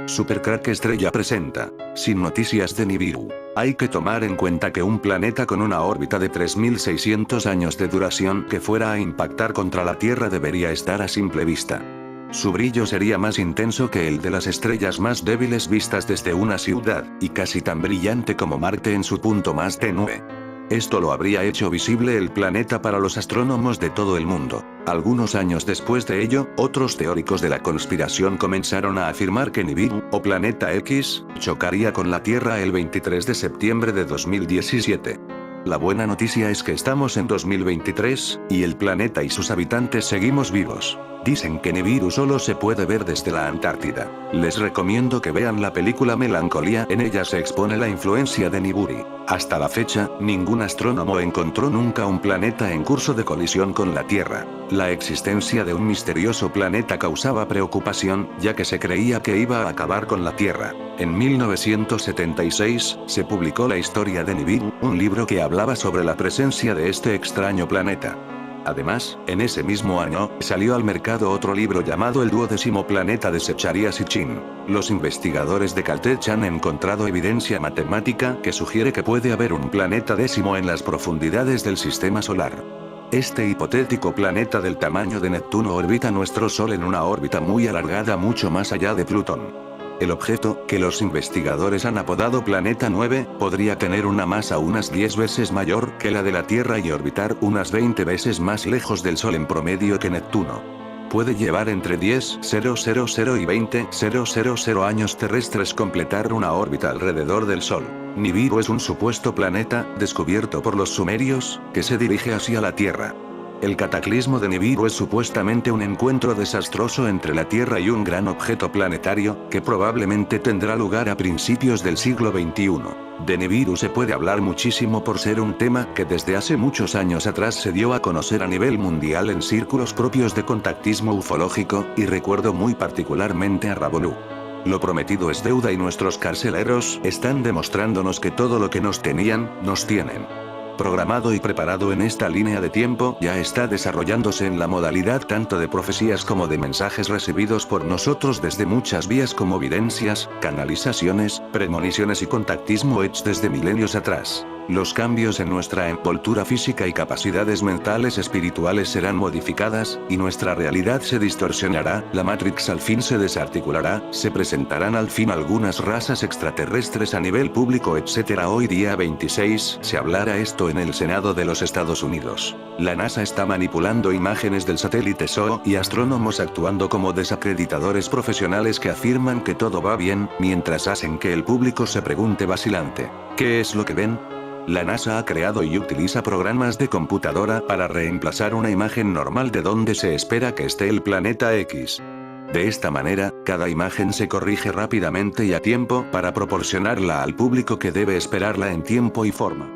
Supercrack Estrella presenta. Sin noticias de Nibiru. Hay que tomar en cuenta que un planeta con una órbita de 3600 años de duración que fuera a impactar contra la Tierra debería estar a simple vista. Su brillo sería más intenso que el de las estrellas más débiles vistas desde una ciudad, y casi tan brillante como Marte en su punto más tenue. Esto lo habría hecho visible el planeta para los astrónomos de todo el mundo. Algunos años después de ello, otros teóricos de la conspiración comenzaron a afirmar que Nibiru, o Planeta X, chocaría con la Tierra el 23 de septiembre de 2017. La buena noticia es que estamos en 2023, y el planeta y sus habitantes seguimos vivos. Dicen que Nibiru solo se puede ver desde la Antártida. Les recomiendo que vean la película Melancolía, en ella se expone la influencia de Niburi. Hasta la fecha, ningún astrónomo encontró nunca un planeta en curso de colisión con la Tierra. La existencia de un misterioso planeta causaba preocupación, ya que se creía que iba a acabar con la Tierra. En 1976, se publicó La historia de Nibiru, un libro que hablaba sobre la presencia de este extraño planeta. Además, en ese mismo año, salió al mercado otro libro llamado El 12º planeta de Seccharia-Sitchin. Los investigadores de Caltech han encontrado evidencia matemática que sugiere que puede haber un planeta décimo en las profundidades del sistema solar. Este hipotético planeta del tamaño de Neptuno orbita nuestro Sol en una órbita muy alargada mucho más allá de Plutón. El objeto, que los investigadores han apodado Planeta 9, podría tener una masa unas 10 veces mayor que la de la Tierra y orbitar unas 20 veces más lejos del Sol en promedio que Neptuno. Puede llevar entre 10.000 y 20.000 años terrestres completar una órbita alrededor del Sol. Nibiru es un supuesto planeta, descubierto por los sumerios, que se dirige hacia la Tierra. El cataclismo de Nibiru es supuestamente un encuentro desastroso entre la Tierra y un gran objeto planetario, que probablemente tendrá lugar a principios del siglo XXI. De Nibiru se puede hablar muchísimo por ser un tema que desde hace muchos años atrás se dio a conocer a nivel mundial en círculos propios de contactismo ufológico, y recuerdo muy particularmente a Ravolú. Lo prometido es deuda y nuestros carceleros están demostrándonos que todo lo que nos tenían, nos tienen. Programado y preparado en esta línea de tiempo, ya está desarrollándose en la modalidad tanto de profecías como de mensajes recibidos por nosotros desde muchas vías como videncias, canalizaciones, premoniciones y contactismo hechos desde milenios atrás. Los cambios en nuestra envoltura física y capacidades mentales espirituales serán modificadas, y nuestra realidad se distorsionará, la Matrix al fin se desarticulará, se presentarán al fin algunas razas extraterrestres a nivel público etc. Hoy día 26, se hablará esto en el Senado de los Estados Unidos. La NASA está manipulando imágenes del satélite SOO, y astrónomos actuando como desacreditadores profesionales que afirman que todo va bien, mientras hacen que el público se pregunte vacilante, ¿qué es lo que ven? La NASA ha creado y utiliza programas de computadora para reemplazar una imagen normal de donde se espera que esté el planeta X. De esta manera, cada imagen se corrige rápidamente y a tiempo para proporcionarla al público que debe esperarla en tiempo y forma.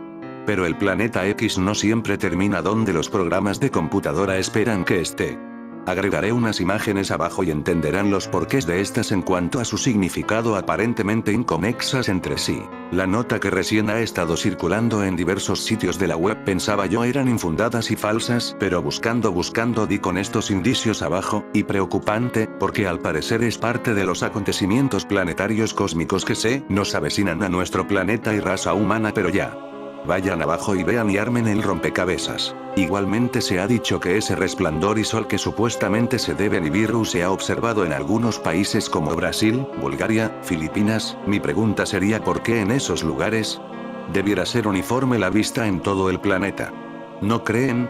Pero el planeta X no siempre termina donde los programas de computadora esperan que esté. Agregaré unas imágenes abajo y entenderán los porqués de estas en cuanto a su significado aparentemente inconexas entre sí. La nota que recién ha estado circulando en diversos sitios de la web pensaba yo eran infundadas y falsas, pero buscando di con estos indicios abajo, y preocupante, porque al parecer es parte de los acontecimientos planetarios cósmicos que se nos avecinan a nuestro planeta y raza humana, pero ya. Vayan abajo y vean y armen el rompecabezas. Igualmente se ha dicho que ese resplandor y sol que supuestamente se debe a Nibiru se ha observado en algunos países como Brasil, Bulgaria, Filipinas. Mi pregunta sería ¿por qué en esos lugares? Debiera ser uniforme la vista en todo el planeta. ¿No creen?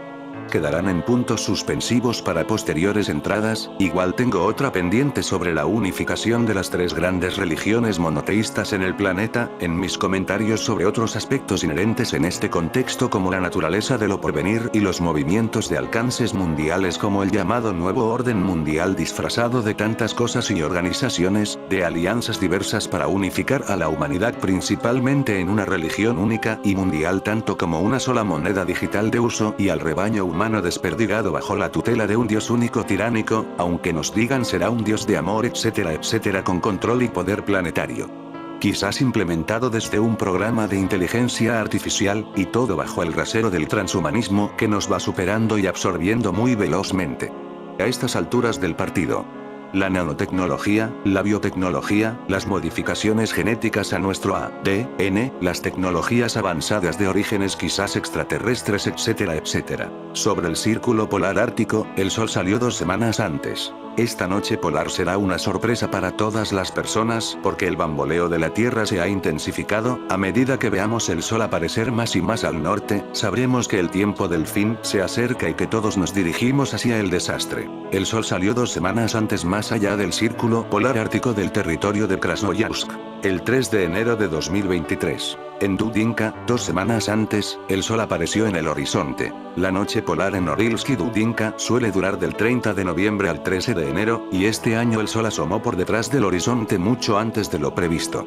Quedarán en puntos suspensivos para posteriores entradas. Igual tengo otra pendiente sobre la unificación de las tres grandes religiones monoteístas en el planeta, en mis comentarios sobre otros aspectos inherentes en este contexto como la naturaleza de lo porvenir y los movimientos de alcances mundiales como el llamado nuevo orden mundial disfrazado de tantas cosas y organizaciones, de alianzas diversas para unificar a la humanidad principalmente en una religión única y mundial tanto como una sola moneda digital de uso y al rebaño humano desperdigado bajo la tutela de un Dios único tiránico, aunque nos digan será un Dios de amor etcétera con control y poder planetario. Quizás implementado desde un programa de inteligencia artificial, y todo bajo el rasero del transhumanismo que nos va superando y absorbiendo muy velozmente. A estas alturas del partido, la nanotecnología, la biotecnología, las modificaciones genéticas a nuestro ADN, las tecnologías avanzadas de orígenes quizás extraterrestres, etcétera, etcétera. Sobre el círculo polar ártico, el Sol salió 2 semanas antes. Esta noche polar será una sorpresa para todas las personas porque el bamboleo de la Tierra se ha intensificado. A medida que veamos el Sol aparecer más y más al norte, sabremos que el tiempo del fin se acerca y que todos nos dirigimos hacia el desastre. El Sol salió 2 semanas antes más allá del círculo polar ártico del territorio de Krasnoyarsk. El 3 de enero de 2023. En Dudinka, 2 semanas antes, el Sol apareció en el horizonte. La noche polar en Norilsk y Dudinka suele durar del 30 de noviembre al 13 de enero, y este año el Sol asomó por detrás del horizonte mucho antes de lo previsto.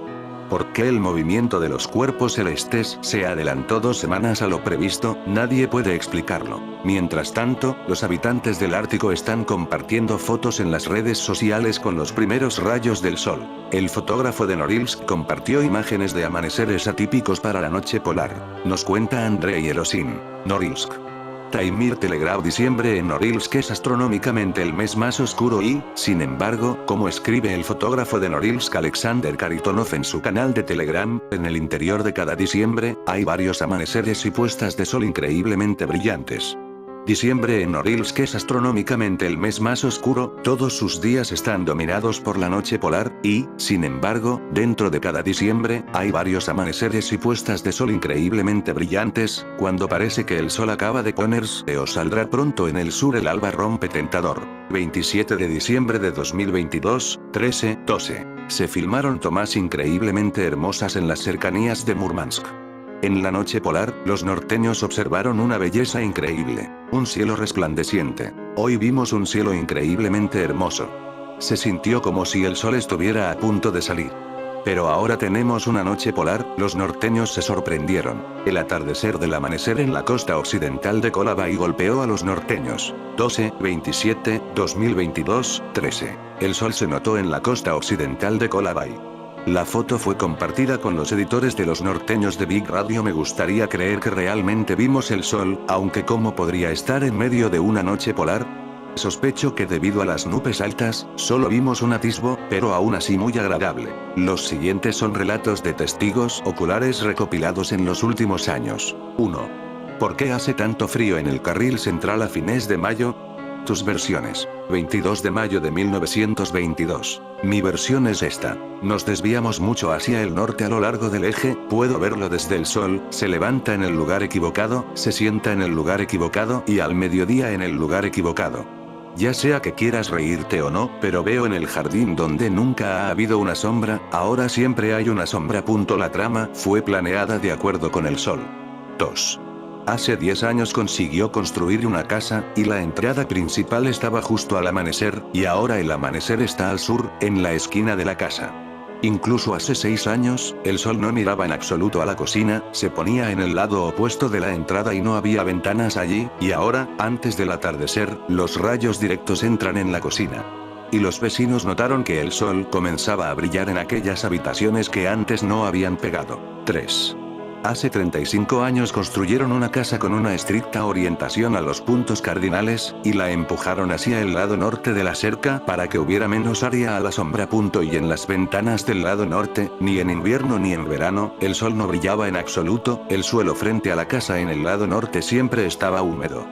¿Por qué el movimiento de los cuerpos celestes se adelantó 2 semanas a lo previsto? Nadie puede explicarlo. Mientras tanto, los habitantes del Ártico están compartiendo fotos en las redes sociales con los primeros rayos del Sol. El fotógrafo de Norilsk compartió imágenes de amaneceres atípicos para la noche polar. Nos cuenta Andrei Erosin. Norilsk. Taimir Telegraph. Diciembre en Norilsk es astronómicamente el mes más oscuro y, sin embargo, como escribe el fotógrafo de Norilsk Alexander Karitonov en su canal de Telegram, en el interior de cada diciembre, hay varios amaneceres y puestas de sol increíblemente brillantes. Diciembre en Norilsk es astronómicamente el mes más oscuro, todos sus días están dominados por la noche polar, y, sin embargo, dentro de cada diciembre, hay varios amaneceres y puestas de sol increíblemente brillantes, cuando parece que el sol acaba de ponerse o saldrá pronto en el sur el alba rompe tentador. 27 de diciembre de 2022, 13:12. Se filmaron tomas increíblemente hermosas en las cercanías de Murmansk. En la noche polar, los norteños observaron una belleza increíble, un cielo resplandeciente. Hoy vimos un cielo increíblemente hermoso. Se sintió como si el sol estuviera a punto de salir. Pero ahora tenemos una noche polar, los norteños se sorprendieron. El atardecer del amanecer en la costa occidental de Kolabay golpeó a los norteños. 12/27/2022, 13. El sol se notó en la costa occidental de Kolabay. La foto fue compartida con los editores de los norteños de Big Radio. Me gustaría creer que realmente vimos el sol, aunque ¿cómo podría estar en medio de una noche polar? Sospecho que debido a las nubes altas, solo vimos un atisbo, pero aún así muy agradable. Los siguientes son relatos de testigos oculares recopilados en los últimos años. 1. ¿Por qué hace tanto frío en el carril central a fines de mayo? Tus versiones. 22 de mayo de 1922. Mi versión es esta. Nos desviamos mucho hacia el norte a lo largo del eje, puedo verlo desde el sol, se levanta en el lugar equivocado, se sienta en el lugar equivocado y al mediodía en el lugar equivocado. Ya sea que quieras reírte o no, pero veo en el jardín donde nunca ha habido una sombra, ahora siempre hay una sombra. La trama fue planeada de acuerdo con el sol. 2. Hace 10 años consiguió construir una casa, y la entrada principal estaba justo al amanecer, y ahora el amanecer está al sur, en la esquina de la casa. Incluso hace 6 años, el sol no miraba en absoluto a la cocina, se ponía en el lado opuesto de la entrada y no había ventanas allí, y ahora, antes del atardecer, los rayos directos entran en la cocina. Y los vecinos notaron que el sol comenzaba a brillar en aquellas habitaciones que antes no habían pegado. 3. Hace 35 años construyeron una casa con una estricta orientación a los puntos cardinales, y la empujaron hacia el lado norte de la cerca para que hubiera menos área a la sombra. Y en las ventanas del lado norte, ni en invierno ni en verano, el sol no brillaba en absoluto, el suelo frente a la casa en el lado norte siempre estaba húmedo.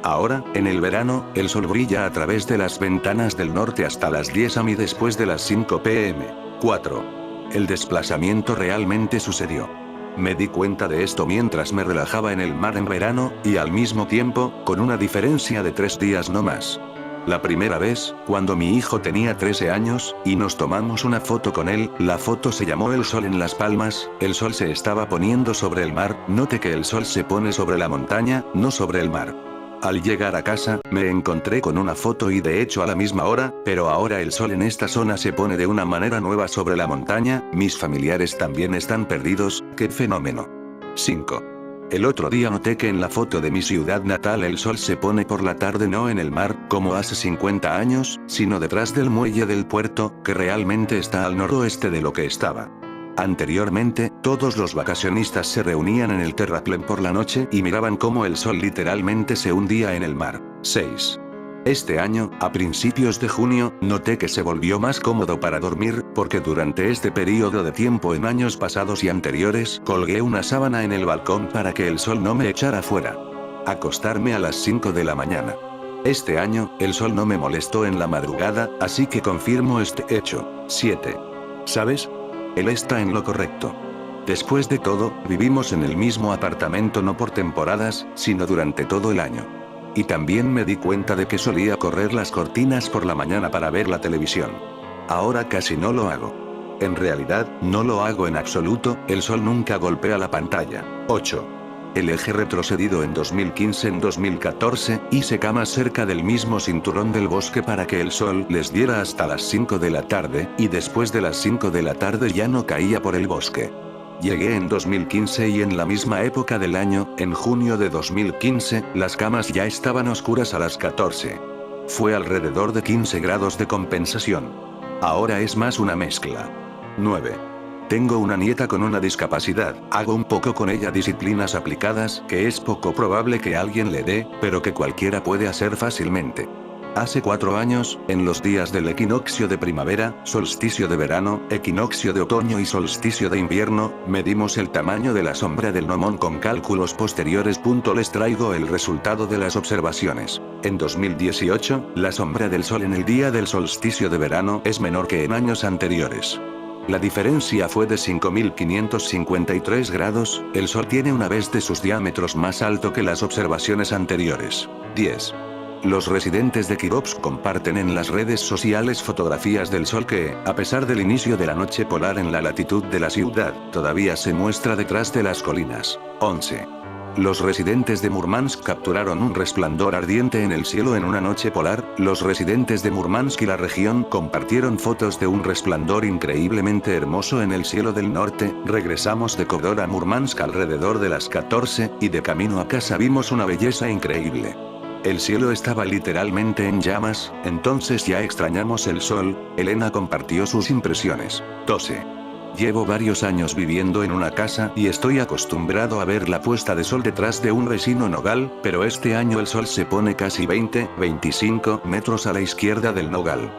Ahora, en el verano, el sol brilla a través de las ventanas del norte hasta las 10 am y después de las 5 pm. 4. El desplazamiento realmente sucedió. Me di cuenta de esto mientras me relajaba en el mar en verano, y al mismo tiempo, con una diferencia de 3 días no más. La primera vez, cuando mi hijo tenía 13 años, y nos tomamos una foto con él, la foto se llamó El sol en las palmas, el sol se estaba poniendo sobre el mar, note que el sol se pone sobre la montaña, no sobre el mar. Al llegar a casa, me encontré con una foto y de hecho a la misma hora, pero ahora el sol en esta zona se pone de una manera nueva sobre la montaña, mis familiares también están perdidos, ¡qué fenómeno! 5. El otro día noté que en la foto de mi ciudad natal el sol se pone por la tarde no en el mar, como hace 50 años, sino detrás del muelle del puerto, que realmente está al noroeste de lo que estaba. Anteriormente, todos los vacacionistas se reunían en el terraplén por la noche y miraban cómo el sol literalmente se hundía en el mar. 6. Este año, a principios de junio, noté que se volvió más cómodo para dormir, porque durante este periodo de tiempo en años pasados y anteriores, colgué una sábana en el balcón para que el sol no me echara fuera. Acostarme a las 5 de la mañana. Este año, el sol no me molestó en la madrugada, así que confirmo este hecho. 7. ¿Sabes? Él está en lo correcto. Después de todo, vivimos en el mismo apartamento no por temporadas, sino durante todo el año. Y también me di cuenta de que solía correr las cortinas por la mañana para ver la televisión. Ahora casi no lo hago. En realidad, no lo hago en absoluto, el sol nunca golpea la pantalla. 8. El eje retrocedido en 2015 en 2014, hice camas cerca del mismo cinturón del bosque para que el sol les diera hasta las 5 de la tarde, y después de las 5 de la tarde ya no caía por el bosque. Llegué en 2015 y en la misma época del año, en junio de 2015, las camas ya estaban oscuras a las 14. Fue alrededor de 15 grados de compensación. Ahora es más una mezcla. 9. Tengo una nieta con una discapacidad, hago un poco con ella disciplinas aplicadas, que es poco probable que alguien le dé, pero que cualquiera puede hacer fácilmente. Hace 4 años, en los días del equinoccio de primavera, solsticio de verano, equinoccio de otoño y solsticio de invierno, medimos el tamaño de la sombra del gnomón con cálculos posteriores. Les traigo el resultado de las observaciones. En 2018, la sombra del sol en el día del solsticio de verano es menor que en años anteriores. La diferencia fue de 5.553 grados, el sol tiene una vez de sus diámetros más alto que las observaciones anteriores. 10. Los residentes de Kirovsk comparten en las redes sociales fotografías del sol que, a pesar del inicio de la noche polar en la latitud de la ciudad, todavía se muestra detrás de las colinas. 11. Los residentes de Murmansk capturaron un resplandor ardiente en el cielo en una noche polar. Los residentes de Murmansk y la región compartieron fotos de un resplandor increíblemente hermoso en el cielo del norte. Regresamos de Kovdor a Murmansk alrededor de las 14, y de camino a casa vimos una belleza increíble. El cielo estaba literalmente en llamas, entonces ya extrañamos el sol. Elena compartió sus impresiones. 12. Llevo varios años viviendo en una casa y estoy acostumbrado a ver la puesta de sol detrás de un vecino nogal, pero este año el sol se pone casi 20-25 metros a la izquierda del nogal.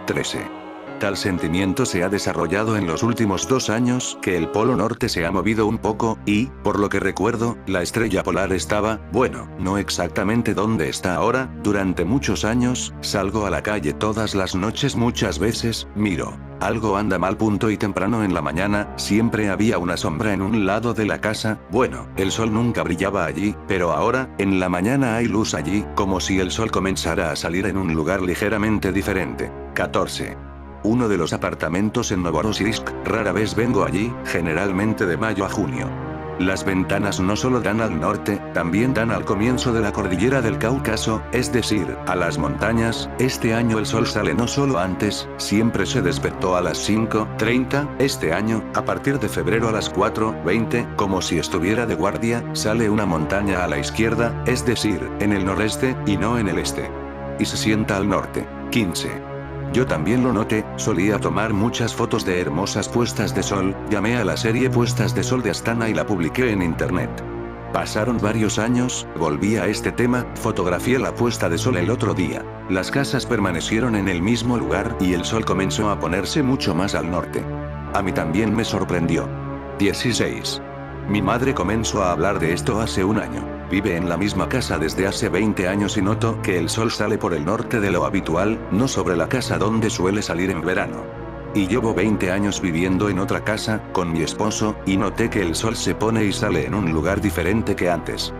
13. Tal sentimiento se ha desarrollado en los últimos 2 años, que el polo norte se ha movido un poco, y, por lo que recuerdo, la estrella polar estaba, bueno, no exactamente donde está ahora. Durante muchos años, salgo a la calle todas las noches, muchas veces, miro. Algo anda mal. Y temprano en la mañana, siempre había una sombra en un lado de la casa. Bueno, el sol nunca brillaba allí, pero ahora, en la mañana hay luz allí, como si el sol comenzara a salir en un lugar ligeramente diferente. 14. Uno de los apartamentos en Novorossiysk, rara vez vengo allí, generalmente de mayo a junio. Las ventanas no solo dan al norte, también dan al comienzo de la cordillera del Cáucaso, es decir, a las montañas. Este año el sol sale no solo antes, siempre se despertó a las 5:30, este año, a partir de febrero a las 4:20, como si estuviera de guardia, sale una montaña a la izquierda, es decir, en el noreste, y no en el este. Y se sienta al norte. 15. Yo también lo noté, solía tomar muchas fotos de hermosas puestas de sol, llamé a la serie Puestas de Sol de Astana y la publiqué en internet. Pasaron varios años, volví a este tema, fotografié la puesta de sol el otro día. Las casas permanecieron en el mismo lugar y el sol comenzó a ponerse mucho más al norte. A mí también me sorprendió. 16. Mi madre comenzó a hablar de esto hace un año. Vive en la misma casa desde hace 20 años y noto que el sol sale por el norte de lo habitual, no sobre la casa donde suele salir en verano. Y llevo 20 años viviendo en otra casa, con mi esposo, y noté que el sol se pone y sale en un lugar diferente que antes.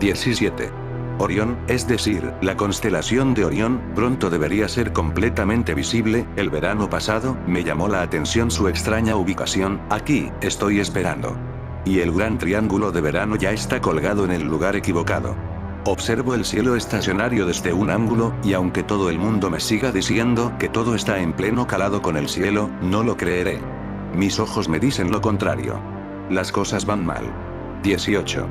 17. Orión, es decir, la constelación de Orión, pronto debería ser completamente visible. El verano pasado, me llamó la atención su extraña ubicación. Aquí, estoy esperando. Y el gran triángulo de verano ya está colgado en el lugar equivocado. Observo el cielo estacionario desde un ángulo, y aunque todo el mundo me siga diciendo que todo está en pleno calado con el cielo, no lo creeré. Mis ojos me dicen lo contrario. Las cosas van mal. 18.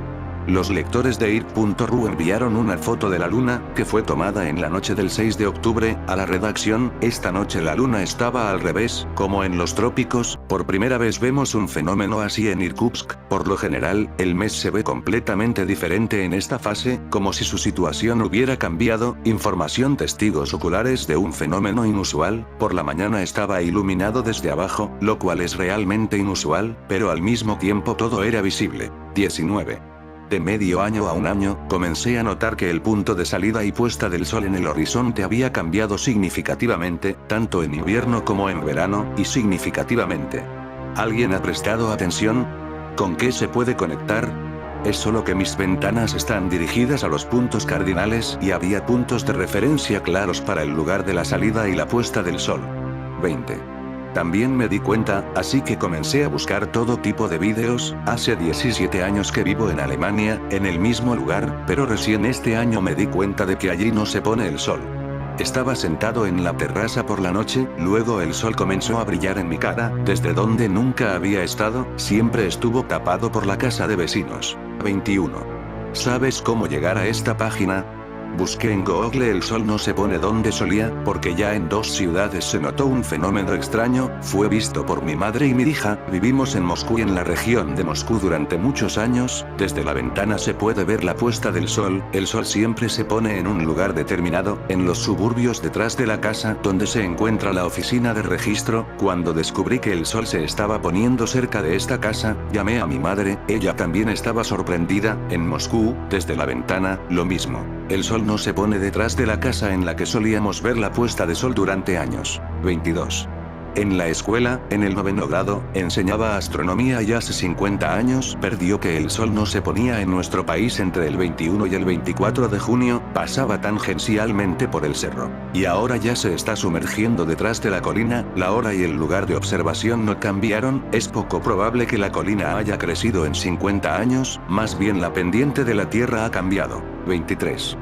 Los lectores de ir.ru enviaron una foto de la luna, que fue tomada en la noche del 6 de octubre, a la redacción. Esta noche la luna estaba al revés, como en los trópicos. Por primera vez vemos un fenómeno así en Irkutsk. Por lo general, el mes se ve completamente diferente en esta fase, como si su situación hubiera cambiado. Información: testigos oculares de un fenómeno inusual. Por la mañana estaba iluminado desde abajo, lo cual es realmente inusual, pero al mismo tiempo todo era visible. 19. De medio año a un año, comencé a notar que el punto de salida y puesta del sol en el horizonte había cambiado significativamente, tanto en invierno como en verano, y significativamente. ¿Alguien ha prestado atención? ¿Con qué se puede conectar? Es solo que mis ventanas están dirigidas a los puntos cardinales y había puntos de referencia claros para el lugar de la salida y la puesta del sol. 20. También me di cuenta, así que comencé a buscar todo tipo de vídeos. Hace 17 años que vivo en Alemania, en el mismo lugar, pero recién este año me di cuenta de que allí no se pone el sol. Estaba sentado en la terraza por la noche, luego el sol comenzó a brillar en mi cara, desde donde nunca había estado, siempre estuvo tapado por la casa de vecinos. 21. ¿Sabes cómo llegar a esta página? Busqué en Google el sol no se pone donde solía, porque ya en 2 ciudades se notó un fenómeno extraño. Fue visto por mi madre y mi hija. Vivimos en Moscú y en la región de Moscú durante muchos años. Desde la ventana se puede ver la puesta del sol. El sol siempre se pone en un lugar determinado, en los suburbios detrás de la casa donde se encuentra la oficina de registro. Cuando descubrí que el sol se estaba poniendo cerca de esta casa, llamé a mi madre. Ella también estaba sorprendida. En Moscú, desde la ventana, lo mismo. El sol no se pone detrás de la casa en la que solíamos ver la puesta de sol durante años. 22. En la escuela, en el 9º grado, enseñaba astronomía y hace 50 años perdió que el sol no se ponía en nuestro país entre el 21 y el 24 de junio, pasaba tangencialmente por el cerro. Y ahora ya se está sumergiendo detrás de la colina. La hora y el lugar de observación no cambiaron. Es poco probable que la colina haya crecido en 50 años, más bien la pendiente de la tierra ha cambiado. 23.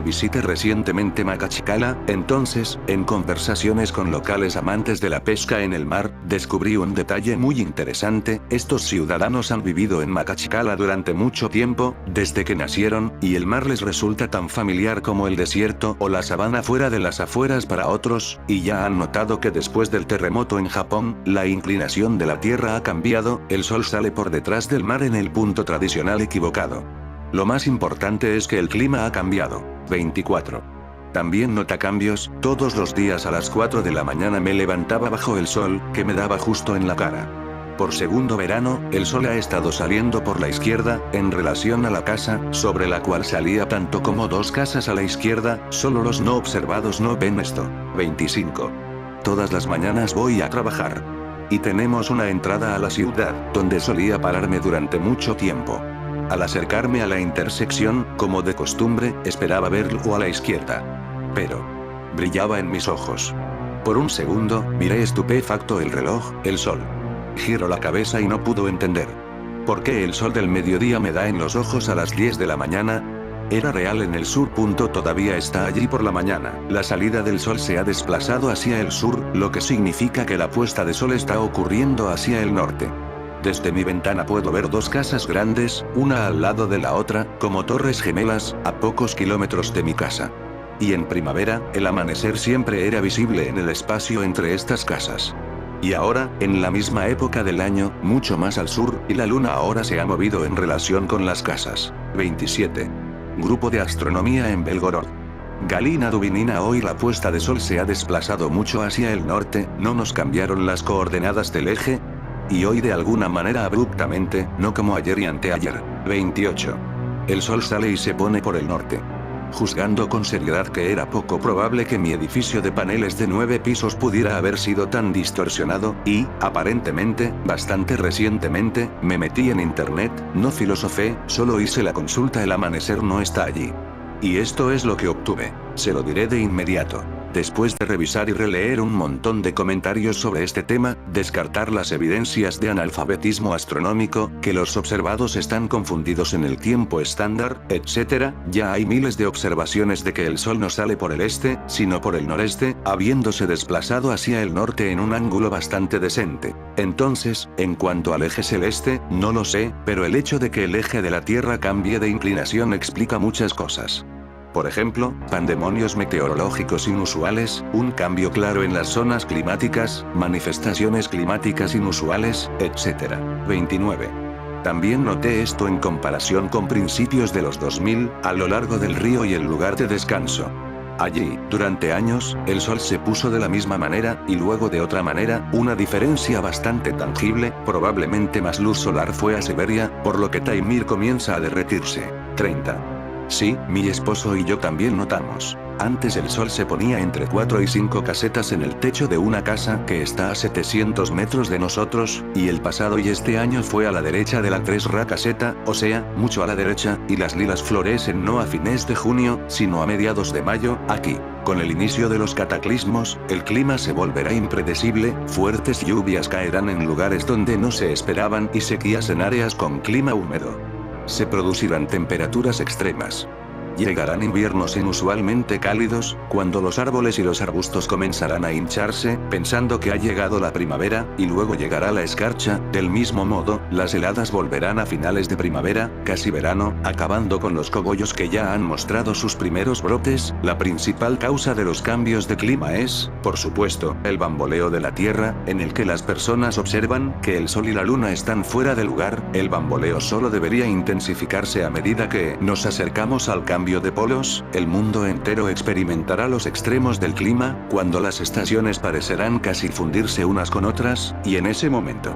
Visité recientemente Makachkala. Entonces, en conversaciones con locales amantes de la pesca en el mar, descubrí un detalle muy interesante. Estos ciudadanos han vivido en Makachkala durante mucho tiempo, desde que nacieron, y el mar les resulta tan familiar como el desierto o la sabana fuera de las afueras para otros, y ya han notado que después del terremoto en Japón, la inclinación de la tierra ha cambiado. El sol sale por detrás del mar en el punto tradicional equivocado. Lo más importante es que el clima ha cambiado. 24. También nota cambios. Todos los días a las 4 de la mañana me levantaba bajo el sol, que me daba justo en la cara. Por segundo verano, el sol ha estado saliendo por la izquierda, en relación a la casa, sobre la cual salía tanto como 2 casas a la izquierda. Solo los no observados no ven esto. 25. Todas las mañanas voy a trabajar. Y tenemos una entrada a la ciudad, donde solía pararme durante mucho tiempo. Al acercarme a la intersección, como de costumbre, esperaba verlo a la izquierda. Pero brillaba en mis ojos. Por un segundo, miré estupefacto el reloj, el sol. Giro la cabeza y no pudo entender. ¿Por qué el sol del mediodía me da en los ojos a las 10 de la mañana? Era real en el sur. Todavía está allí por la mañana. La salida del sol se ha desplazado hacia el sur, lo que significa que la puesta de sol está ocurriendo hacia el norte. Desde mi ventana puedo ver 2 casas grandes, una al lado de la otra, como torres gemelas, a pocos kilómetros de mi casa. Y en primavera, el amanecer siempre era visible en el espacio entre estas casas. Y ahora, en la misma época del año, mucho más al sur, y la luna ahora se ha movido en relación con las casas. 27. Grupo de astronomía en Belgorod. Galina Dubinina. Hoy la puesta de sol se ha desplazado mucho hacia el norte. ¿No nos cambiaron las coordenadas del eje? Y hoy de alguna manera abruptamente, no como ayer y anteayer. 28. El sol sale y se pone por el norte. Juzgando con seriedad que era poco probable que mi edificio de paneles de 9 pisos pudiera haber sido tan distorsionado, y, aparentemente, bastante recientemente, me metí en internet, no filosofé, solo hice la consulta. El amanecer no está allí. Y esto es lo que obtuve. Se lo diré de inmediato. Después de revisar y releer un montón de comentarios sobre este tema, descartar las evidencias de analfabetismo astronómico, que los observados están confundidos en el tiempo estándar, etc., ya hay miles de observaciones de que el Sol no sale por el este, sino por el noreste, habiéndose desplazado hacia el norte en un ángulo bastante decente. Entonces, en cuanto al eje celeste, no lo sé, pero el hecho de que el eje de la Tierra cambie de inclinación explica muchas cosas. Por ejemplo, pandemonios meteorológicos inusuales, un cambio claro en las zonas climáticas, manifestaciones climáticas inusuales, etc. 29. También noté esto en comparación con principios de los 2000, a lo largo del río y el lugar de descanso. Allí, durante años, el Sol se puso de la misma manera, y luego de otra manera, una diferencia bastante tangible, probablemente más luz solar fue a Siberia, por lo que Taimyr comienza a derretirse. 30. Sí, mi esposo y yo también notamos. Antes el Sol se ponía entre 4 y 5 casetas en el techo de una casa que está a 700 metros de nosotros, y el pasado y este año fue a la derecha de la 3Ra caseta, o sea, mucho a la derecha, y las lilas florecen no a fines de junio, sino a mediados de mayo, aquí. Con el inicio de los cataclismos, el clima se volverá impredecible, fuertes lluvias caerán en lugares donde no se esperaban y sequías en áreas con clima húmedo. Se producirán temperaturas extremas. Llegarán inviernos inusualmente cálidos, cuando los árboles y los arbustos comenzarán a hincharse, pensando que ha llegado la primavera, y luego llegará la escarcha. Del mismo modo, las heladas volverán a finales de primavera, casi verano, acabando con los cogollos que ya han mostrado sus primeros brotes. La principal causa de los cambios de clima es, por supuesto, el bamboleo de la Tierra, en el que las personas observan que el Sol y la Luna están fuera de lugar. El bamboleo solo debería intensificarse a medida que nos acercamos al cambio de polos. El mundo entero experimentará los extremos del clima, cuando las estaciones parecerán casi fundirse unas con otras, y en ese momento,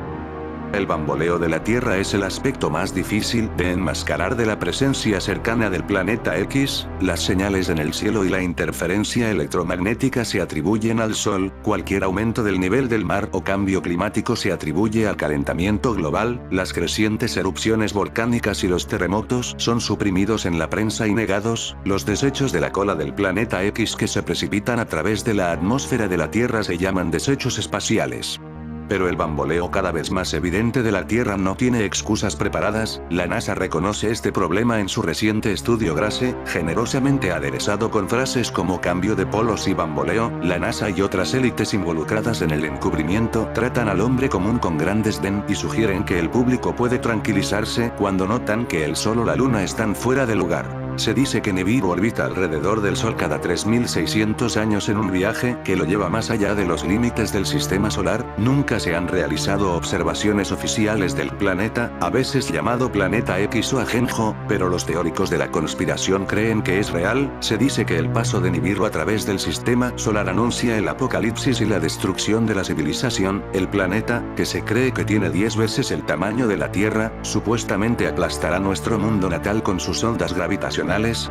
el bamboleo de la Tierra es el aspecto más difícil de enmascarar de la presencia cercana del planeta X. Las señales en el cielo y la interferencia electromagnética se atribuyen al Sol, cualquier aumento del nivel del mar o cambio climático se atribuye al calentamiento global, las crecientes erupciones volcánicas y los terremotos son suprimidos en la prensa y negados, los desechos de la cola del planeta X que se precipitan a través de la atmósfera de la Tierra se llaman desechos espaciales. Pero el bamboleo cada vez más evidente de la Tierra no tiene excusas preparadas. La NASA reconoce este problema en su reciente estudio GRASE, generosamente aderezado con frases como cambio de polos y bamboleo. La NASA y otras élites involucradas en el encubrimiento tratan al hombre común con gran desdén y sugieren que el público puede tranquilizarse cuando notan que el Sol o la Luna están fuera de lugar. Se dice que Nibiru orbita alrededor del Sol cada 3600 años en un viaje que lo lleva más allá de los límites del sistema solar. Nunca se han realizado observaciones oficiales del planeta, a veces llamado Planeta X o Ajenjo, pero los teóricos de la conspiración creen que es real. Se dice que el paso de Nibiru a través del sistema solar anuncia el apocalipsis y la destrucción de la civilización. El planeta, que se cree que tiene 10 veces el tamaño de la Tierra, supuestamente aplastará nuestro mundo natal con sus ondas gravitacionales,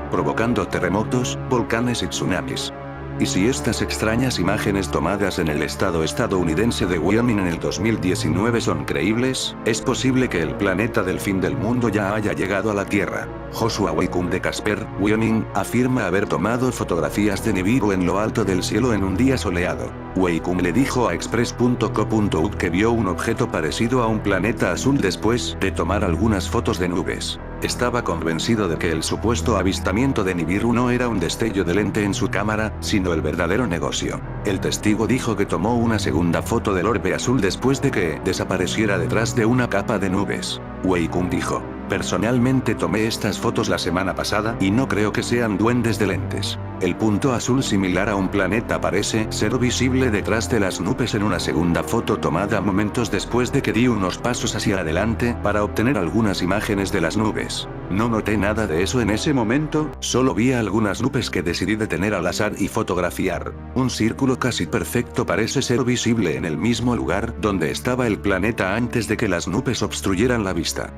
provocando terremotos, volcanes y tsunamis. ¿Y si estas extrañas imágenes tomadas en el estado estadounidense de Wyoming en el 2019 son creíbles? Es posible que el planeta del fin del mundo ya haya llegado a la Tierra. Joshua Waikum de Casper, Wyoming, afirma haber tomado fotografías de Nibiru en lo alto del cielo en un día soleado. Waikum le dijo a Express.co.uk que vio un objeto parecido a un planeta azul después de tomar algunas fotos de nubes. Estaba convencido de que el supuesto avistamiento de Nibiru no era un destello de lente en su cámara, sino el verdadero negocio. El testigo dijo que tomó una segunda foto del orbe azul después de que desapareciera detrás de una capa de nubes. Waikum dijo: personalmente tomé estas fotos la semana pasada y no creo que sean duendes de lentes. El punto azul similar a un planeta parece ser visible detrás de las nubes en una segunda foto tomada momentos después de que di unos pasos hacia adelante para obtener algunas imágenes de las nubes. No noté nada de eso en ese momento, solo vi algunas nubes que decidí detener al azar y fotografiar. Un círculo casi perfecto parece ser visible en el mismo lugar donde estaba el planeta antes de que las nubes obstruyeran la vista.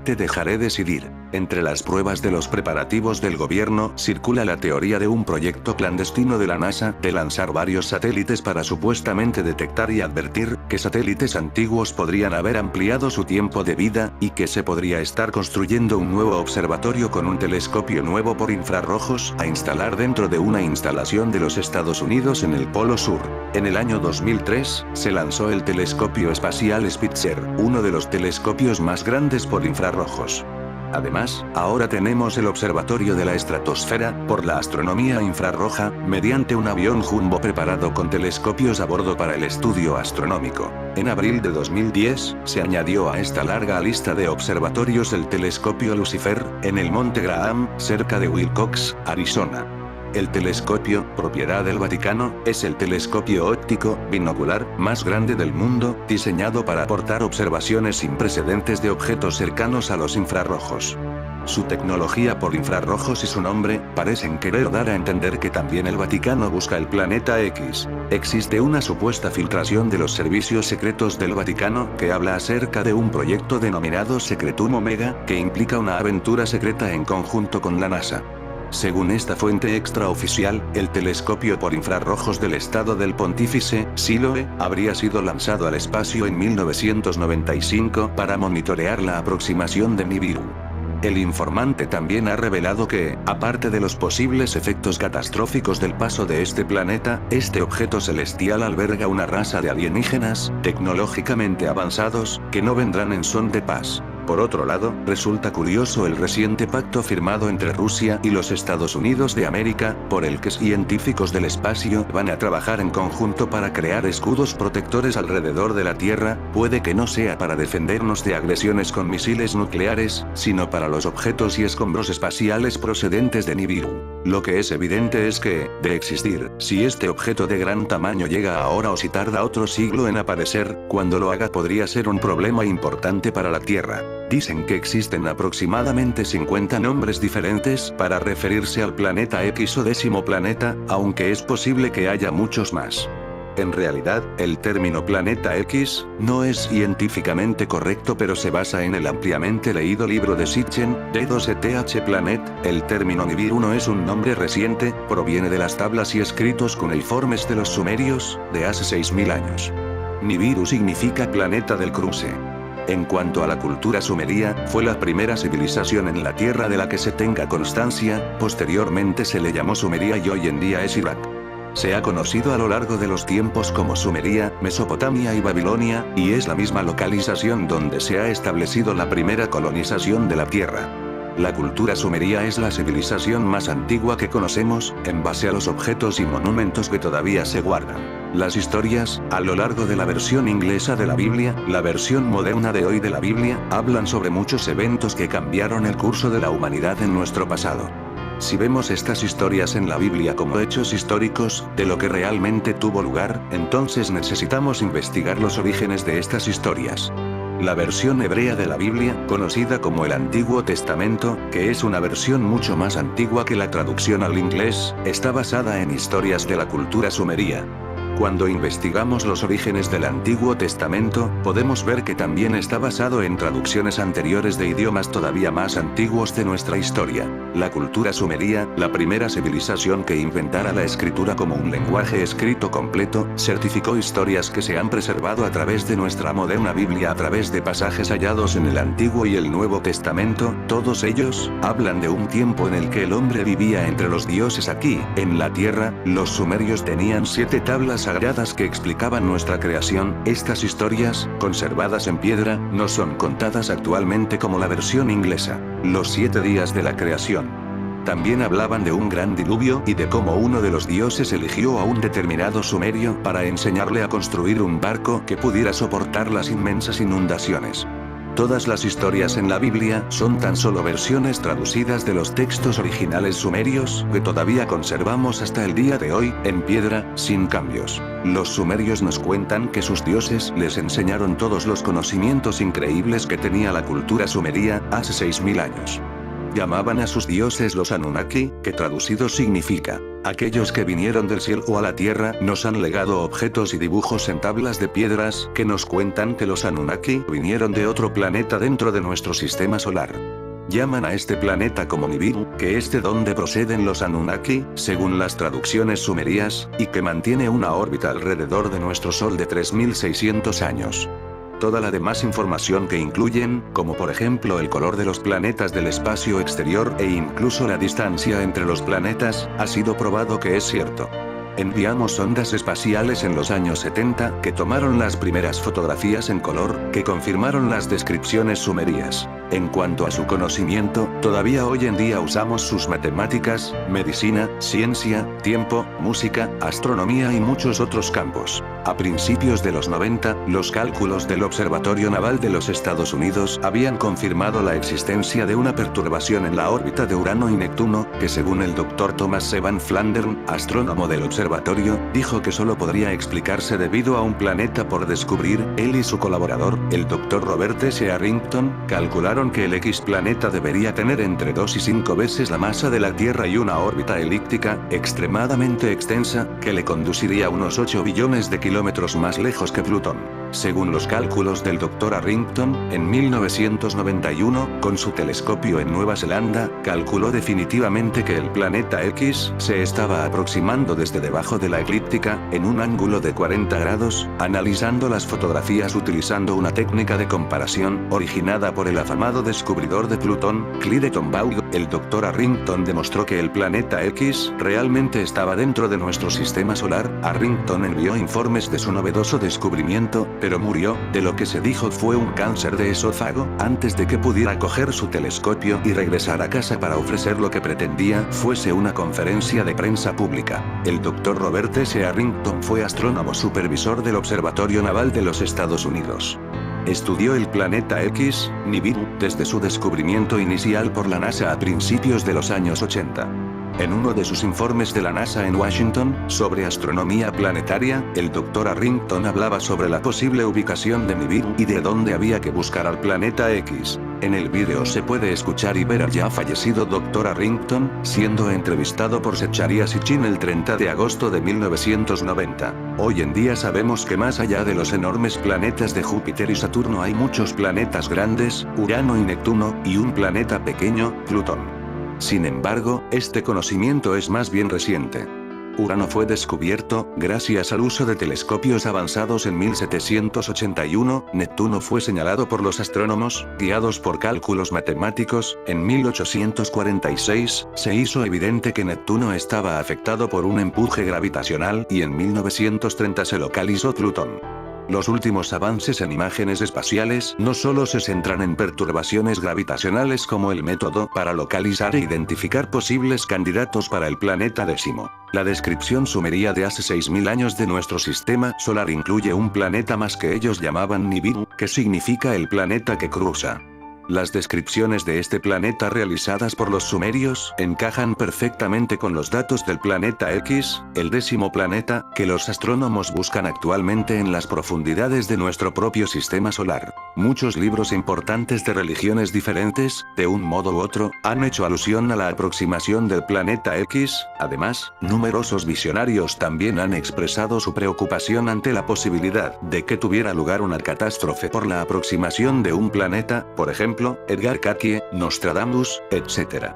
Te dejaré decidir. Entre las pruebas de los preparativos del gobierno circula la teoría de un proyecto clandestino de la NASA de lanzar varios satélites para supuestamente detectar y advertir que satélites antiguos podrían haber ampliado su tiempo de vida, y que se podría estar construyendo un nuevo observatorio con un telescopio nuevo por infrarrojos a instalar dentro de una instalación de los Estados Unidos en el Polo Sur. En el año 2003, se lanzó el telescopio espacial Spitzer, uno de los telescopios más grandes por infrarrojos. Además, ahora tenemos el Observatorio de la Estratosfera, por la astronomía infrarroja, mediante un avión jumbo preparado con telescopios a bordo para el estudio astronómico. En abril de 2010, se añadió a esta larga lista de observatorios el telescopio Lucifer, en el Monte Graham, cerca de Willcox, Arizona. El telescopio, propiedad del Vaticano, es el telescopio óptico, binocular, más grande del mundo, diseñado para aportar observaciones sin precedentes de objetos cercanos a los infrarrojos. Su tecnología por infrarrojos y su nombre, parecen querer dar a entender que también el Vaticano busca el planeta X. Existe una supuesta filtración de los servicios secretos del Vaticano, que habla acerca de un proyecto denominado Secretum Omega, que implica una aventura secreta en conjunto con la NASA. Según esta fuente extraoficial, el telescopio por infrarrojos del estado del Pontífice, Siloe, habría sido lanzado al espacio en 1995 para monitorear la aproximación de Nibiru. El informante también ha revelado que, aparte de los posibles efectos catastróficos del paso de este planeta, este objeto celestial alberga una raza de alienígenas, tecnológicamente avanzados, que no vendrán en son de paz. Por otro lado, resulta curioso el reciente pacto firmado entre Rusia y los Estados Unidos de América, por el que científicos del espacio van a trabajar en conjunto para crear escudos protectores alrededor de la Tierra. Puede que no sea para defendernos de agresiones con misiles nucleares, sino para los objetos y escombros espaciales procedentes de Nibiru. Lo que es evidente es que, de existir, si este objeto de gran tamaño llega ahora o si tarda otro siglo en aparecer, cuando lo haga podría ser un problema importante para la Tierra. Dicen que existen aproximadamente 50 nombres diferentes para referirse al planeta X o décimo planeta, aunque es posible que haya muchos más. En realidad, el término planeta X no es científicamente correcto, pero se basa en el ampliamente leído libro de Sitchin, D2ETH Planet. El término Nibiru no es un nombre reciente, proviene de las tablas y escritos cuneiformes de los sumerios, de hace 6000 años. Nibiru significa planeta del cruce. En cuanto a la cultura sumeria, fue la primera civilización en la Tierra de la que se tenga constancia, posteriormente se le llamó Sumeria y hoy en día es Irak. Se ha conocido a lo largo de los tiempos como Sumeria, Mesopotamia y Babilonia, y es la misma localización donde se ha establecido la primera colonización de la Tierra. La cultura sumeria es la civilización más antigua que conocemos, en base a los objetos y monumentos que todavía se guardan. Las historias, a lo largo de la versión inglesa de la Biblia, la versión moderna de hoy de la Biblia, hablan sobre muchos eventos que cambiaron el curso de la humanidad en nuestro pasado. Si vemos estas historias en la Biblia como hechos históricos, de lo que realmente tuvo lugar, entonces necesitamos investigar los orígenes de estas historias. La versión hebrea de la Biblia, conocida como el Antiguo Testamento, que es una versión mucho más antigua que la traducción al inglés, está basada en historias de la cultura sumeria. Cuando investigamos los orígenes del Antiguo Testamento, podemos ver que también está basado en traducciones anteriores de idiomas todavía más antiguos de nuestra historia. La cultura sumeria, la primera civilización que inventara la escritura como un lenguaje escrito completo, certificó historias que se han preservado a través de nuestra moderna Biblia a través de pasajes hallados en el Antiguo y el Nuevo Testamento. Todos ellos hablan de un tiempo en el que el hombre vivía entre los dioses aquí, en la tierra. Los sumerios tenían 7 tablas sagradas que explicaban nuestra creación. Estas historias, conservadas en piedra, no son contadas actualmente como la versión inglesa. Los 7 días de la creación. También hablaban de un gran diluvio y de cómo uno de los dioses eligió a un determinado sumerio para enseñarle a construir un barco que pudiera soportar las inmensas inundaciones. Todas las historias en la Biblia son tan solo versiones traducidas de los textos originales sumerios, que todavía conservamos hasta el día de hoy, en piedra, sin cambios. Los sumerios nos cuentan que sus dioses les enseñaron todos los conocimientos increíbles que tenía la cultura sumeria, hace 6000 años. Llamaban a sus dioses los Anunnaki, que traducido significa, aquellos que vinieron del cielo a la tierra. Nos han legado objetos y dibujos en tablas de piedras que nos cuentan que los Anunnaki vinieron de otro planeta dentro de nuestro sistema solar. Llaman a este planeta como Nibiru, que es de donde proceden los Anunnaki, según las traducciones sumerias, y que mantiene una órbita alrededor de nuestro Sol de 3600 años. Toda la demás información que incluyen, como por ejemplo el color de los planetas del espacio exterior e incluso la distancia entre los planetas, ha sido probado que es cierto. Enviamos sondas espaciales en los años 70 que tomaron las primeras fotografías en color, que confirmaron las descripciones sumerias. En cuanto a su conocimiento, todavía hoy en día usamos sus matemáticas, medicina, ciencia, tiempo, música, astronomía y muchos otros campos. A principios de los 90, los cálculos del Observatorio Naval de los Estados Unidos habían confirmado la existencia de una perturbación en la órbita de Urano y Neptuno, que según el Dr. Thomas Evan Flandern, astrónomo del observatorio, dijo que solo podría explicarse debido a un planeta por descubrir. Él y su colaborador, el Dr. Robert S. Arrington, calcularon que el X planeta debería tener entre 2 y 5 veces la masa de la Tierra y una órbita elíptica, extremadamente extensa, que le conduciría unos 8 billones de kilómetros más lejos que Plutón. Según los cálculos del Dr. Arrington, en 1991, con su telescopio en Nueva Zelanda, calculó definitivamente que el planeta X se estaba aproximando desde debajo de la eclíptica, en un ángulo de 40 grados, analizando las fotografías utilizando una técnica de comparación, originada por el afamado descubridor de Plutón, Clyde Tombaugh. El Dr. Arrington demostró que el planeta X realmente estaba dentro de nuestro sistema solar. Arrington envió informes de su novedoso descubrimiento, pero murió, de lo que se dijo fue un cáncer de esófago, antes de que pudiera coger su telescopio y regresar a casa para ofrecer lo que pretendía fuese una conferencia de prensa pública. El Dr. Robert S. Arrington fue astrónomo supervisor del Observatorio Naval de los Estados Unidos. Estudió el planeta X, Nibiru, desde su descubrimiento inicial por la NASA a principios de los años 80. En uno de sus informes de la NASA en Washington, sobre astronomía planetaria, el Dr. Arrington hablaba sobre la posible ubicación de Nibiru y de dónde había que buscar al planeta X. En el vídeo se puede escuchar y ver al ya fallecido Dr. Arrington, siendo entrevistado por Zecharia Sitchin el 30 de agosto de 1990. Hoy en día sabemos que más allá de los enormes planetas de Júpiter y Saturno hay muchos planetas grandes, Urano y Neptuno, y un planeta pequeño, Plutón. Sin embargo, este conocimiento es más bien reciente. Urano fue descubierto, gracias al uso de telescopios avanzados en 1781, Neptuno fue señalado por los astrónomos, guiados por cálculos matemáticos. En 1846, se hizo evidente que Neptuno estaba afectado por un empuje gravitacional y en 1930 se localizó Plutón. Los últimos avances en imágenes espaciales no solo se centran en perturbaciones gravitacionales como el método para localizar e identificar posibles candidatos para el planeta décimo. La descripción sumeria de hace 6000 años de nuestro sistema solar incluye un planeta más que ellos llamaban Nibiru, que significa el planeta que cruza. Las descripciones de este planeta realizadas por los sumerios encajan perfectamente con los datos del planeta X, el décimo planeta, que los astrónomos buscan actualmente en las profundidades de nuestro propio sistema solar. Muchos libros importantes de religiones diferentes, de un modo u otro, han hecho alusión a la aproximación del planeta X. Además, numerosos visionarios también han expresado su preocupación ante la posibilidad de que tuviera lugar una catástrofe por la aproximación de un planeta, por ejemplo, Edgar Cayce, Nostradamus, etc.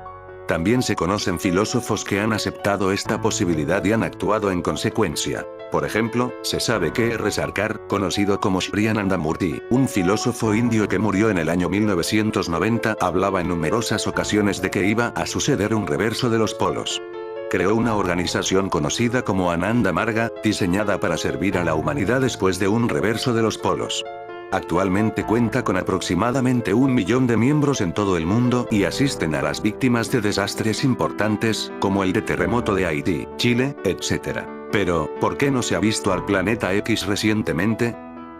También se conocen filósofos que han aceptado esta posibilidad y han actuado en consecuencia. Por ejemplo, se sabe que R. Sarkar, conocido como Sri Anandamurti, un filósofo indio que murió en el año 1990, hablaba en numerosas ocasiones de que iba a suceder un reverso de los polos. Creó una organización conocida como Ananda Marga, diseñada para servir a la humanidad después de un reverso de los polos. Actualmente cuenta con aproximadamente 1 millón de miembros en todo el mundo y asisten a las víctimas de desastres importantes, como el de terremoto de Haití, Chile, etc. Pero, ¿por qué no se ha visto al planeta X recientemente?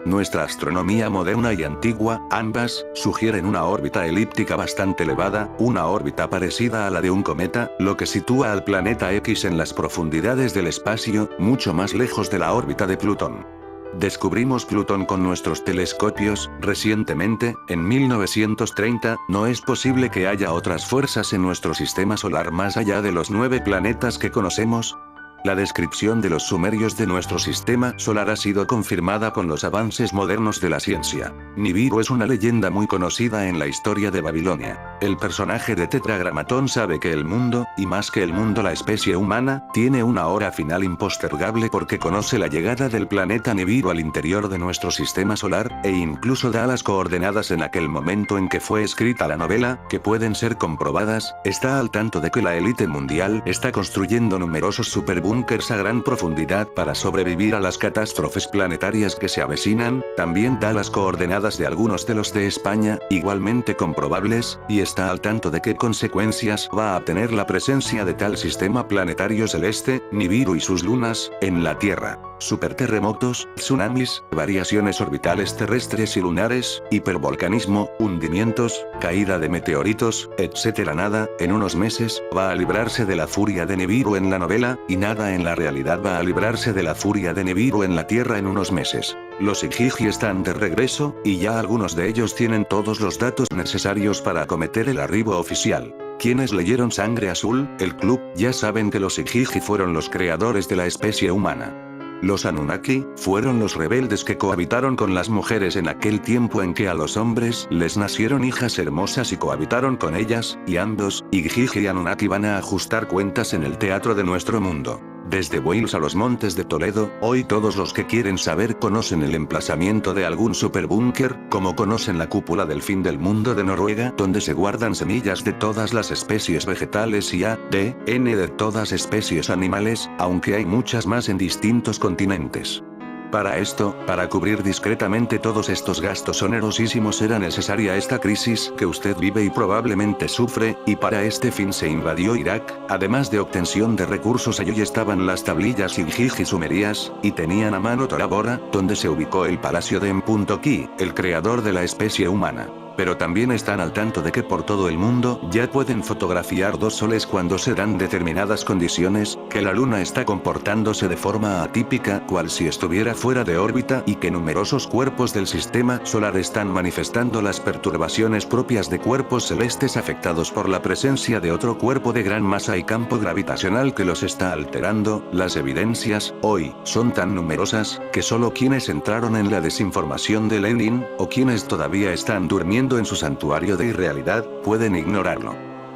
Nuestra astronomía moderna y antigua, ambas, sugieren una órbita elíptica bastante elevada, una órbita parecida a la de un cometa, lo que sitúa al planeta X en las profundidades del espacio, mucho más lejos de la órbita de Plutón. Descubrimos Plutón con nuestros telescopios, recientemente, en 1930, ¿no es posible que haya otras fuerzas en nuestro sistema solar más allá de los 9 planetas que conocemos? La descripción de los sumerios de nuestro sistema solar ha sido confirmada con los avances modernos de la ciencia. Nibiru es una leyenda muy conocida en la historia de Babilonia. El personaje de Tetragramatón sabe que el mundo, y más que el mundo la especie humana, tiene una hora final impostergable porque conoce la llegada del planeta Nibiru al interior de nuestro sistema solar, e incluso da las coordenadas en aquel momento en que fue escrita la novela, que pueden ser comprobadas. Está al tanto de que la élite mundial está construyendo numerosos superbúnkers a gran profundidad para sobrevivir a las catástrofes planetarias que se avecinan. También da las coordenadas de algunos de los de España, igualmente comprobables, y está al tanto de qué consecuencias va a tener la presencia de tal sistema planetario celeste, Nibiru y sus lunas, en la Tierra. Superterremotos, tsunamis, variaciones orbitales terrestres y lunares, hipervolcanismo, hundimientos, caída de meteoritos, etc. Nada, en unos meses, va a librarse de la furia de Nibiru en la novela, y nada en la realidad va a librarse de la furia de Nibiru en la Tierra en unos meses. Los Igigi están de regreso, y ya algunos de ellos tienen todos los datos necesarios para acometer el arribo oficial. Quienes leyeron Sangre Azul, el club, ya saben que los Igigi fueron los creadores de la especie humana. Los Anunnaki fueron los rebeldes que cohabitaron con las mujeres en aquel tiempo en que a los hombres les nacieron hijas hermosas y cohabitaron con ellas, y ambos, Igigi y Anunnaki, van a ajustar cuentas en el teatro de nuestro mundo. Desde Wales a los montes de Toledo, hoy todos los que quieren saber conocen el emplazamiento de algún superbúnker, como conocen la cúpula del fin del mundo de Noruega, donde se guardan semillas de todas las especies vegetales y ADN de todas especies animales, aunque hay muchas más en distintos continentes. Para esto, para cubrir discretamente todos estos gastos onerosísimos, era necesaria esta crisis que usted vive y probablemente sufre, y para este fin se invadió Irak. Además de obtención de recursos, allí estaban las tablillas Igigi sumerias, y tenían a mano Tora Bora, donde se ubicó el palacio de Enpuntoki, el creador de la especie humana. Pero también están al tanto de que por todo el mundo ya pueden fotografiar dos soles cuando se dan determinadas condiciones, que la luna está comportándose de forma atípica, cual si estuviera fuera de órbita, y que numerosos cuerpos del sistema solar están manifestando las perturbaciones propias de cuerpos celestes afectados por la presencia de otro cuerpo de gran masa y campo gravitacional que los está alterando. Las evidencias, hoy, son tan numerosas, que solo quienes entraron en la desinformación de Lenin, o quienes todavía están durmiendo en su santuario de irrealidad, pueden ignorarlo.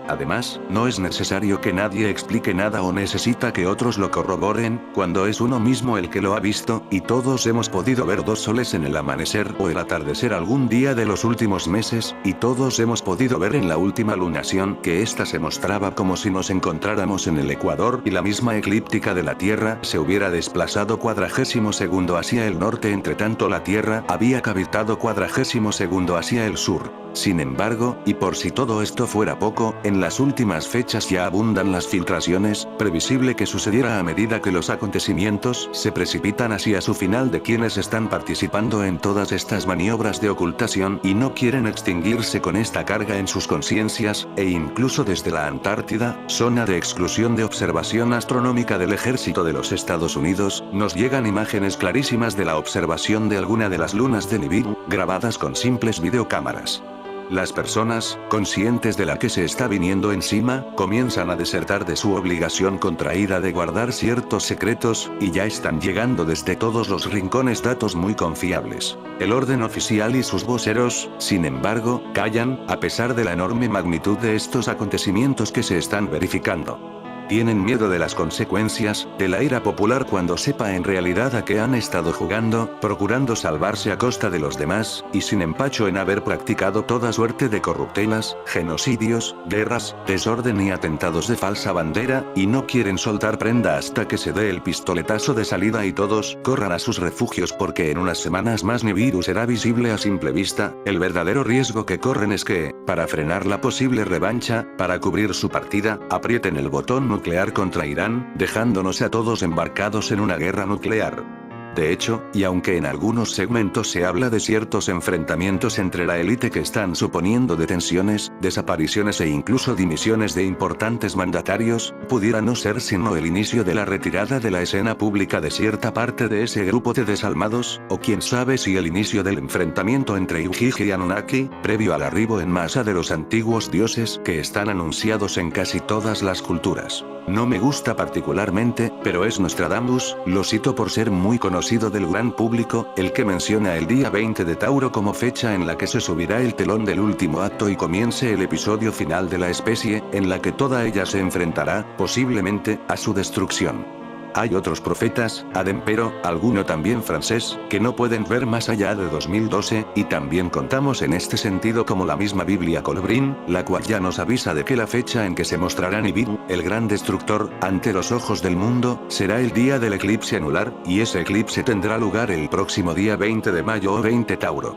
Además, no es necesario que nadie explique nada o necesita que otros lo corroboren, cuando es uno mismo el que lo ha visto, y todos hemos podido ver dos soles en el amanecer o el atardecer algún día de los últimos meses, y todos hemos podido ver en la última lunación que ésta se mostraba como si nos encontráramos en el ecuador y la misma eclíptica de la Tierra se hubiera desplazado 40° hacia el norte, entre tanto la Tierra había cavitado 40° hacia el sur. Sin embargo, y por si todo esto fuera poco, en las últimas fechas ya abundan las filtraciones, previsible que sucediera a medida que los acontecimientos se precipitan hacia su final, de quienes están participando en todas estas maniobras de ocultación y no quieren extinguirse con esta carga en sus conciencias, e incluso desde la Antártida, zona de exclusión de observación astronómica del ejército de los Estados Unidos, nos llegan imágenes clarísimas de la observación de alguna de las lunas de Nibiru, grabadas con simples videocámaras. Las personas, conscientes de la que se está viniendo encima, comienzan a desertar de su obligación contraída de guardar ciertos secretos, y ya están llegando desde todos los rincones datos muy confiables. El orden oficial y sus voceros, sin embargo, callan, a pesar de la enorme magnitud de estos acontecimientos que se están verificando. Tienen miedo de las consecuencias, de la ira popular cuando sepa en realidad a qué han estado jugando, procurando salvarse a costa de los demás, y sin empacho en haber practicado toda suerte de corruptelas, genocidios, guerras, desorden y atentados de falsa bandera, y no quieren soltar prenda hasta que se dé el pistoletazo de salida y todos corran a sus refugios, porque en unas semanas más Nibiru será visible a simple vista. El verdadero riesgo que corren es que, para frenar la posible revancha, para cubrir su partida, aprieten el botón nuclear contra Irán, dejándonos a todos embarcados en una guerra nuclear. De hecho, y aunque en algunos segmentos se habla de ciertos enfrentamientos entre la élite que están suponiendo detenciones, desapariciones e incluso dimisiones de importantes mandatarios, pudiera no ser sino el inicio de la retirada de la escena pública de cierta parte de ese grupo de desalmados, o quién sabe si el inicio del enfrentamiento entre Igigi y Anunnaki, previo al arribo en masa de los antiguos dioses que están anunciados en casi todas las culturas. No me gusta particularmente, pero es Nostradamus, lo cito por ser muy conocido del gran público, el que menciona el día 20 de Tauro como fecha en la que se subirá el telón del último acto y comience el episodio final de la especie, en la que toda ella se enfrentará, posiblemente, a su destrucción. Hay otros profetas, adempero, alguno también francés, que no pueden ver más allá de 2012, y también contamos en este sentido como la misma Biblia Colbrin, la cual ya nos avisa de que la fecha en que se mostrará Nibiru, el gran destructor, ante los ojos del mundo, será el día del eclipse anular, y ese eclipse tendrá lugar el próximo día 20 de mayo o 20 Tauro.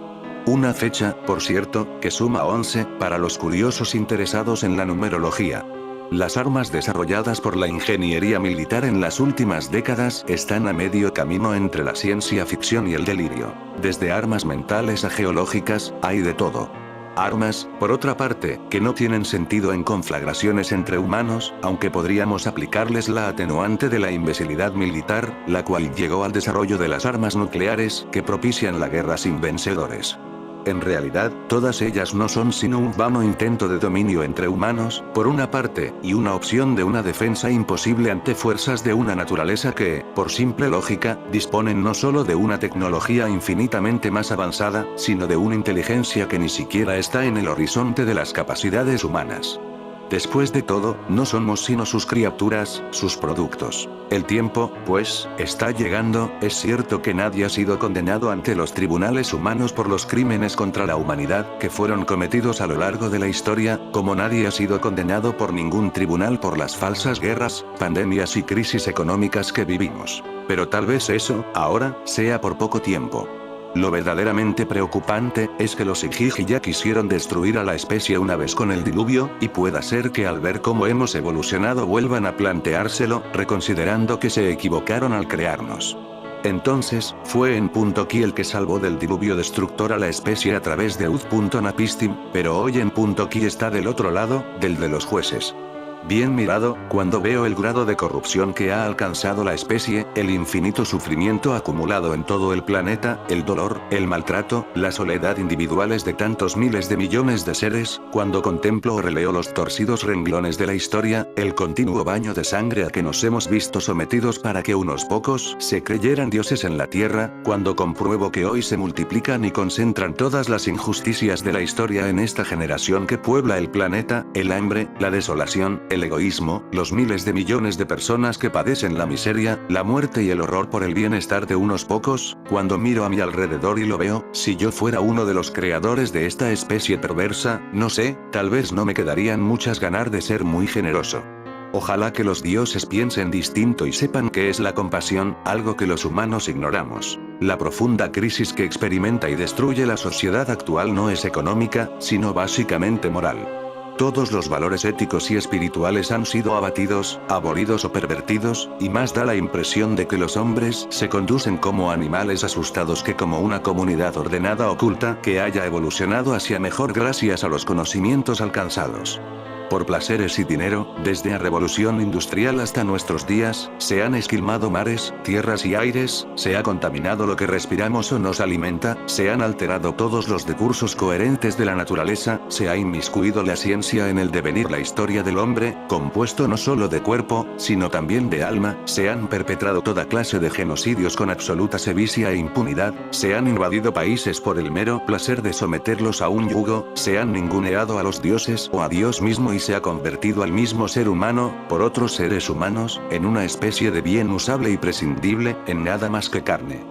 Una fecha, por cierto, que suma 11, para los curiosos interesados en la numerología. Las armas desarrolladas por la ingeniería militar en las últimas décadas están a medio camino entre la ciencia ficción y el delirio. Desde armas mentales a geológicas, hay de todo. Armas, por otra parte, que no tienen sentido en conflagraciones entre humanos, aunque podríamos aplicarles la atenuante de la imbecilidad militar, la cual llegó al desarrollo de las armas nucleares, que propician la guerra sin vencedores. En realidad, todas ellas no son sino un vano intento de dominio entre humanos, por una parte, y una opción de una defensa imposible ante fuerzas de una naturaleza que, por simple lógica, disponen no solo de una tecnología infinitamente más avanzada, sino de una inteligencia que ni siquiera está en el horizonte de las capacidades humanas. Después de todo, no somos sino sus criaturas, sus productos. El tiempo, pues, está llegando. Es cierto que nadie ha sido condenado ante los tribunales humanos por los crímenes contra la humanidad que fueron cometidos a lo largo de la historia, como nadie ha sido condenado por ningún tribunal por las falsas guerras, pandemias y crisis económicas que vivimos. Pero tal vez eso, ahora, sea por poco tiempo. Lo verdaderamente preocupante es que los Igigi ya quisieron destruir a la especie una vez con el diluvio, y pueda ser que al ver cómo hemos evolucionado vuelvan a planteárselo, reconsiderando que se equivocaron al crearnos. Entonces, fue en Ki el que salvó del diluvio destructor a la especie a través de Uz.Napistim, pero hoy en Ki está del otro lado, del de los jueces. Bien mirado, cuando veo el grado de corrupción que ha alcanzado la especie, el infinito sufrimiento acumulado en todo el planeta, el dolor, el maltrato, la soledad individuales de tantos miles de millones de seres, cuando contemplo o releo los torcidos renglones de la historia, el continuo baño de sangre a que nos hemos visto sometidos para que unos pocos se creyeran dioses en la tierra, cuando compruebo que hoy se multiplican y concentran todas las injusticias de la historia en esta generación que puebla el planeta, el hambre, la desolación, el egoísmo, los miles de millones de personas que padecen la miseria, la muerte y el horror por el bienestar de unos pocos, cuando miro a mi alrededor y lo veo, si yo fuera uno de los creadores de esta especie perversa, no sé, tal vez no me quedarían muchas ganas de ser muy generoso. Ojalá que los dioses piensen distinto y sepan qué es la compasión, algo que los humanos ignoramos. La profunda crisis que experimenta y destruye la sociedad actual no es económica, sino básicamente moral. Todos los valores éticos y espirituales han sido abatidos, abolidos o pervertidos, y más da la impresión de que los hombres se conducen como animales asustados que como una comunidad ordenada oculta que haya evolucionado hacia mejor gracias a los conocimientos alcanzados. Por placeres y dinero, desde la revolución industrial hasta nuestros días, se han esquilmado mares, tierras y aires, se ha contaminado lo que respiramos o nos alimenta, se han alterado todos los decursos coherentes de la naturaleza, se ha inmiscuido la ciencia en el devenir la historia del hombre, compuesto no solo de cuerpo, sino también de alma, se han perpetrado toda clase de genocidios con absoluta sevicia e impunidad, se han invadido países por el mero placer de someterlos a un yugo, se han ninguneado a los dioses o a Dios mismo y se ha convertido al mismo ser humano, por otros seres humanos, en una especie de bien usable y prescindible, en nada más que carne.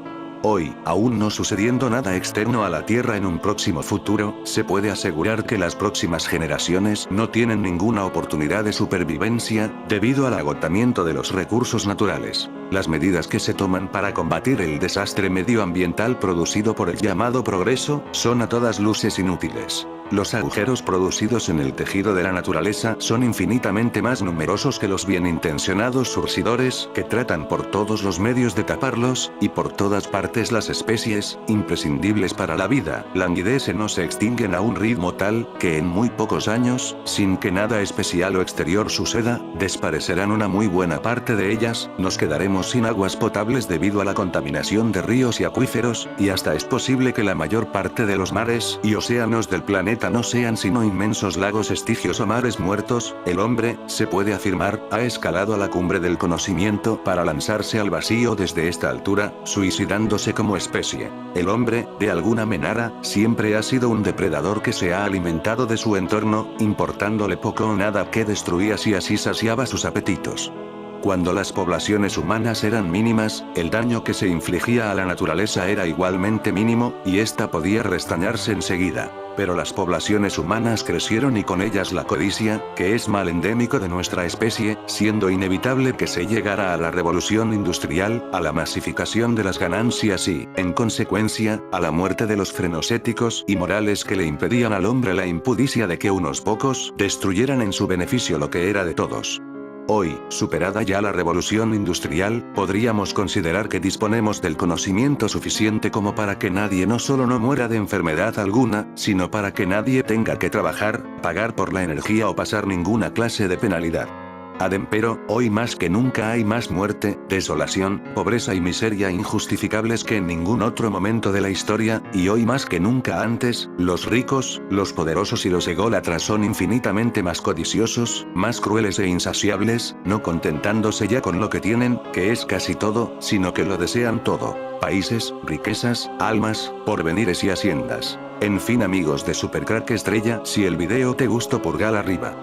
Hoy, aún no sucediendo nada externo a la Tierra en un próximo futuro, se puede asegurar que las próximas generaciones no tienen ninguna oportunidad de supervivencia, debido al agotamiento de los recursos naturales. Las medidas que se toman para combatir el desastre medioambiental producido por el llamado progreso, son a todas luces inútiles. Los agujeros producidos en el tejido de la naturaleza son infinitamente más numerosos que los bien intencionados surcidores que tratan por todos los medios de taparlos, y por todas partes las especies, imprescindibles para la vida, languidecen o se extinguen a un ritmo tal, que en muy pocos años, sin que nada especial o exterior suceda, desaparecerán una muy buena parte de ellas, nos quedaremos sin aguas potables debido a la contaminación de ríos y acuíferos, y hasta es posible que la mayor parte de los mares y océanos del planeta planeta no sean sino inmensos lagos, estigios o mares muertos, el hombre, se puede afirmar, ha escalado a la cumbre del conocimiento para lanzarse al vacío desde esta altura, suicidándose como especie. El hombre, de alguna manera, siempre ha sido un depredador que se ha alimentado de su entorno, importándole poco o nada que destruía y así saciaba sus apetitos. Cuando las poblaciones humanas eran mínimas, el daño que se infligía a la naturaleza era igualmente mínimo, y ésta podía restañarse enseguida. Pero las poblaciones humanas crecieron y con ellas la codicia, que es mal endémico de nuestra especie, siendo inevitable que se llegara a la revolución industrial, a la masificación de las ganancias y, en consecuencia, a la muerte de los frenos éticos y morales que le impedían al hombre la impudicia de que unos pocos destruyeran en su beneficio lo que era de todos. Hoy, superada ya la revolución industrial, podríamos considerar que disponemos del conocimiento suficiente como para que nadie no solo no muera de enfermedad alguna, sino para que nadie tenga que trabajar, pagar por la energía o pasar ninguna clase de penalidad. Adempero, hoy más que nunca hay más muerte, desolación, pobreza y miseria injustificables que en ningún otro momento de la historia, y hoy más que nunca antes, los ricos, los poderosos y los ególatras son infinitamente más codiciosos, más crueles e insaciables, no contentándose ya con lo que tienen, que es casi todo, sino que lo desean todo: países, riquezas, almas, porvenires y haciendas. En fin, amigos de Supercrack Estrella, si el video te gustó, pulgar arriba.